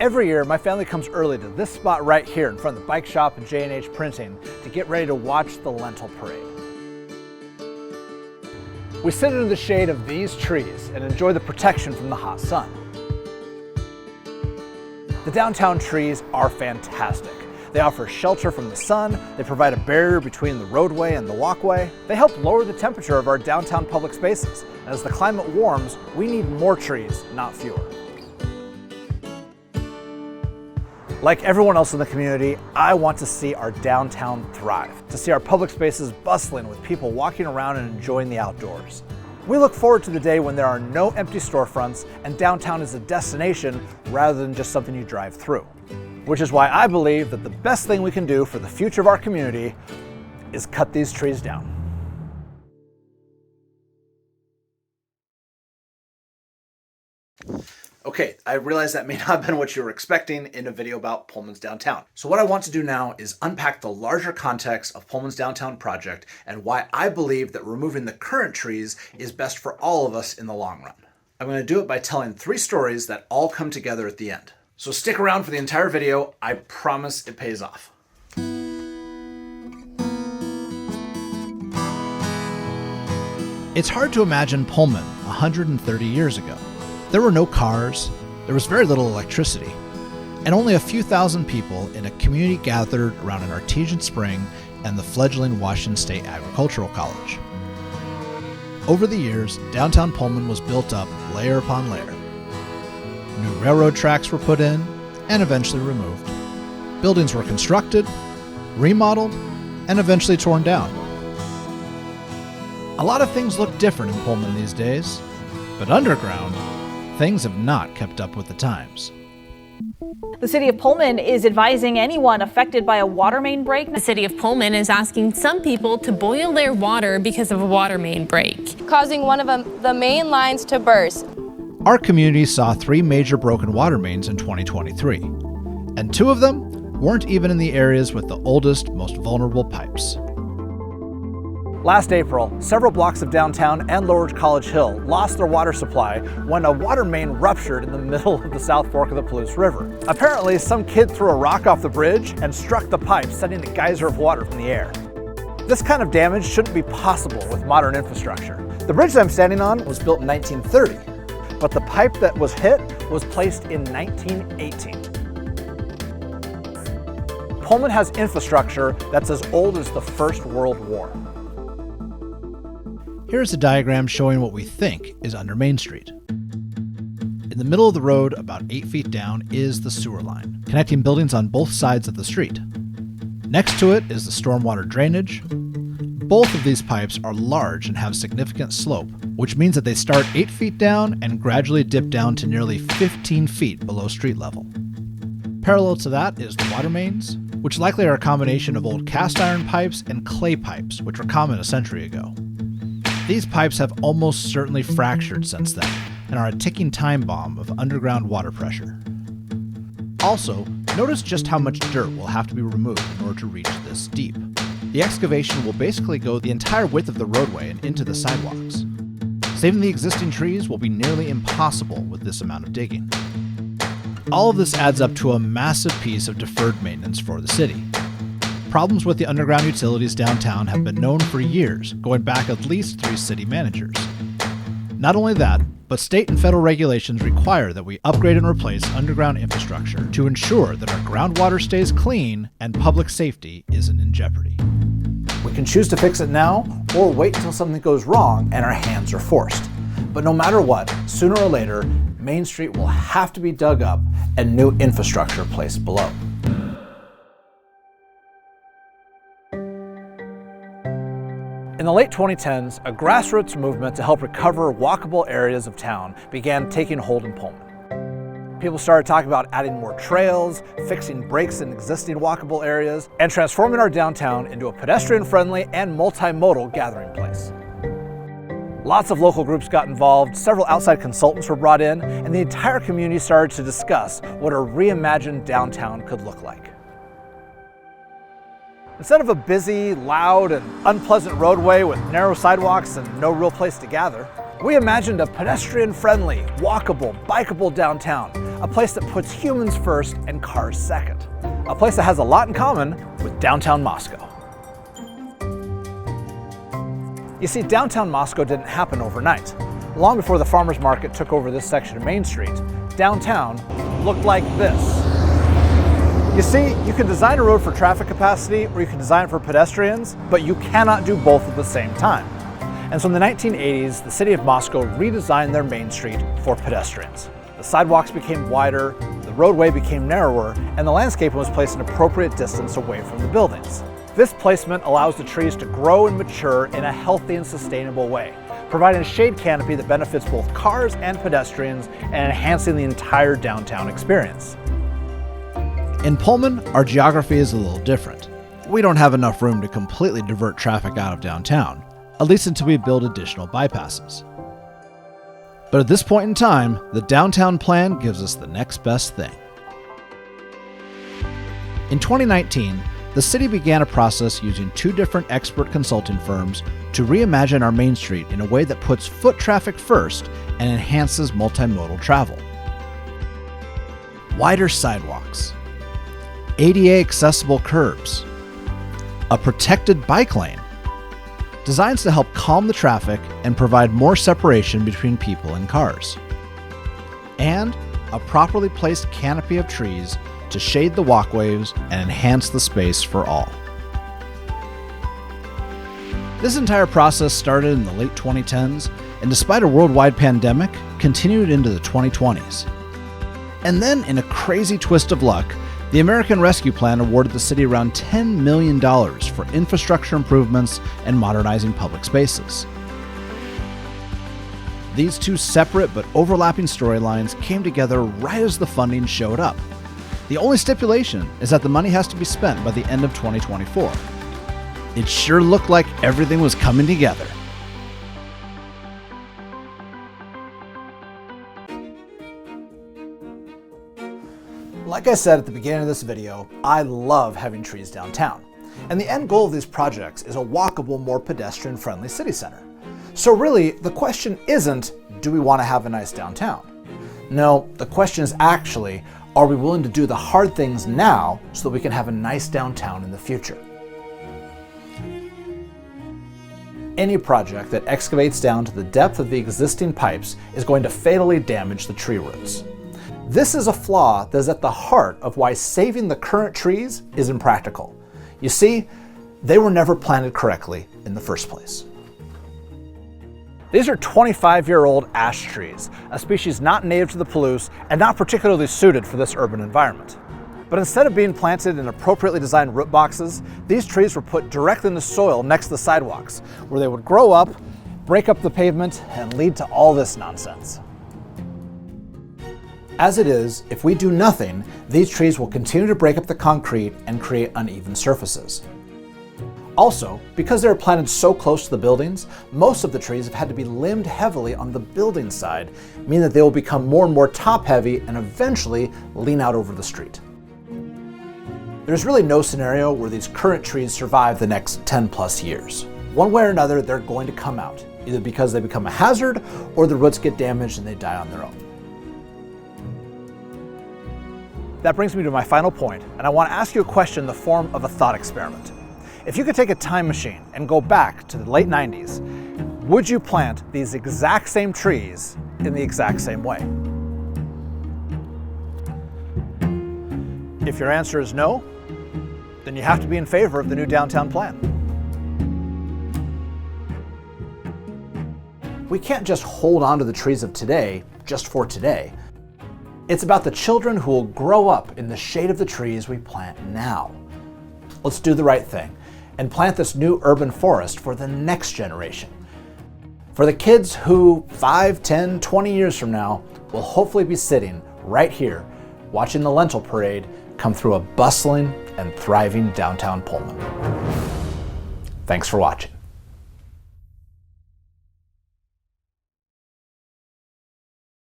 Every year, my family comes early to this spot right here in front of the bike shop and J&H Printing to get ready to watch the lentil parade. We sit in the shade of these trees and enjoy the protection from the hot sun. The downtown trees are fantastic. They offer shelter from the sun, they provide a barrier between the roadway and the walkway. They help lower the temperature of our downtown public spaces. As the climate warms, we need more trees, not fewer. Like everyone else in the community, I want to see our downtown thrive, to see our public spaces bustling with people walking around and enjoying the outdoors. We look forward to the day when there are no empty storefronts and downtown is a destination rather than just something you drive through. Which is why I believe that the best thing we can do for the future of our community is cut these trees down. Okay, I realize that may not have been what you were expecting in a video about Pullman's downtown. So what I want to do now is unpack the larger context of Pullman's downtown project and why I believe that removing the current trees is best for all of us in the long run. I'm going to do it by telling 3 stories that all come together at the end. So stick around for the entire video. I promise it pays off. It's hard to imagine Pullman 130 years ago. There were no cars, there was very little electricity, and only a few thousand people in a community gathered around an artesian spring and the fledgling Washington State Agricultural College. Over the years, downtown Pullman was built up layer upon layer. New railroad tracks were put in and eventually removed. Buildings were constructed, remodeled, and eventually torn down. A lot of things look different in Pullman these days, but underground, things have not kept up with the times. The city of Pullman is advising anyone affected by a water main break. The city of Pullman is asking some people to boil their water because of a water main break, causing one of the main lines to burst. Our community saw 3 major broken water mains in 2023, and 2 of them weren't even in the areas with the oldest, most vulnerable pipes. Last April, several blocks of downtown and Lower College Hill lost their water supply when a water main ruptured in the middle of the South Fork of the Palouse River. Apparently, some kid threw a rock off the bridge and struck the pipe, sending a geyser of water from the air. This kind of damage shouldn't be possible with modern infrastructure. The bridge that I'm standing on was built in 1930, but the pipe that was hit was placed in 1918. Pullman has infrastructure that's as old as the First World War. Here's a diagram showing what we think is under Main Street. In the middle of the road, about 8 feet down, is the sewer line, connecting buildings on both sides of the street. Next to it is the stormwater drainage. Both of these pipes are large and have significant slope, which means that they start 8 feet down and gradually dip down to nearly 15 feet below street level. Parallel to that is the water mains, which likely are a combination of old cast iron pipes and clay pipes, which were common a century ago. These pipes have almost certainly fractured since then and are a ticking time bomb of underground water pressure. Also, notice just how much dirt will have to be removed in order to reach this deep. The excavation will basically go the entire width of the roadway and into the sidewalks. Saving the existing trees will be nearly impossible with this amount of digging. All of this adds up to a massive piece of deferred maintenance for the city. Problems with the underground utilities downtown have been known for years, going back at least 3 city managers. Not only that, but state and federal regulations require that we upgrade and replace underground infrastructure to ensure that our groundwater stays clean and public safety isn't in jeopardy. We can choose to fix it now or wait until something goes wrong and our hands are forced. But no matter what, sooner or later, Main Street will have to be dug up and new infrastructure placed below. In the late 2010s, a grassroots movement to help recover walkable areas of town began taking hold in Pullman. People started talking about adding more trails, fixing breaks in existing walkable areas, and transforming our downtown into a pedestrian-friendly and multimodal gathering place. Lots of local groups got involved, several outside consultants were brought in, and the entire community started to discuss what a reimagined downtown could look like. Instead of a busy, loud, and unpleasant roadway with narrow sidewalks and no real place to gather, we imagined a pedestrian-friendly, walkable, bikeable downtown, a place that puts humans first and cars second. A place that has a lot in common with downtown Moscow. You see, downtown Moscow didn't happen overnight. Long before the farmers market took over this section of Main Street, downtown looked like this. You see, you can design a road for traffic capacity or you can design it for pedestrians, but you cannot do both at the same time. And so in the 1980s, the city of Moscow redesigned their Main Street for pedestrians. The sidewalks became wider, the roadway became narrower, and the landscape was placed an appropriate distance away from the buildings. This placement allows the trees to grow and mature in a healthy and sustainable way, providing a shade canopy that benefits both cars and pedestrians and enhancing the entire downtown experience. In Pullman, our geography is a little different. We don't have enough room to completely divert traffic out of downtown, at least until we build additional bypasses. But at this point in time, the downtown plan gives us the next best thing. In 2019, the city began a process using 2 different expert consulting firms to reimagine our Main Street in a way that puts foot traffic first and enhances multimodal travel. Wider sidewalks, ADA accessible curbs, a protected bike lane, designs to help calm the traffic and provide more separation between people and cars, and a properly placed canopy of trees to shade the walkways and enhance the space for all. This entire process started in the late 2010s and despite a worldwide pandemic, continued into the 2020s. And then in a crazy twist of luck, the American Rescue Plan awarded the city around $10 million for infrastructure improvements and modernizing public spaces. These 2 separate but overlapping storylines came together right as the funding showed up. The only stipulation is that the money has to be spent by the end of 2024. It sure looked like everything was coming together. Like I said at the beginning of this video, I love having trees downtown. And the end goal of these projects is a walkable, more pedestrian-friendly city center. So really, the question isn't, do we want to have a nice downtown? No, the question is actually, are we willing to do the hard things now so that we can have a nice downtown in the future? Any project that excavates down to the depth of the existing pipes is going to fatally damage the tree roots. This is a flaw that is at the heart of why saving the current trees is impractical. You see, they were never planted correctly in the first place. These are 25-year-old ash trees, a species not native to the Palouse and not particularly suited for this urban environment. But instead of being planted in appropriately designed root boxes, these trees were put directly in the soil next to the sidewalks, where they would grow up, break up the pavement, and lead to all this nonsense. As it is, if we do nothing, these trees will continue to break up the concrete and create uneven surfaces. Also, because they are planted so close to the buildings, most of the trees have had to be limbed heavily on the building side, meaning that they will become more and more top-heavy and eventually lean out over the street. There's really no scenario where these current trees survive the next 10+ years. One way or another, they're going to come out, either because they become a hazard or the roots get damaged and they die on their own. That brings me to my final point, and I want to ask you a question in the form of a thought experiment. If you could take a time machine and go back to the late 90s, would you plant these exact same trees in the exact same way? If your answer is no, then you have to be in favor of the new downtown plan. We can't just hold on to the trees of today just for today. It's about the children who will grow up in the shade of the trees we plant now. Let's do the right thing and plant this new urban forest for the next generation. For the kids who 5, 10, 20 years from now will hopefully be sitting right here watching the lentil parade come through a bustling and thriving downtown Pullman. Thanks for watching.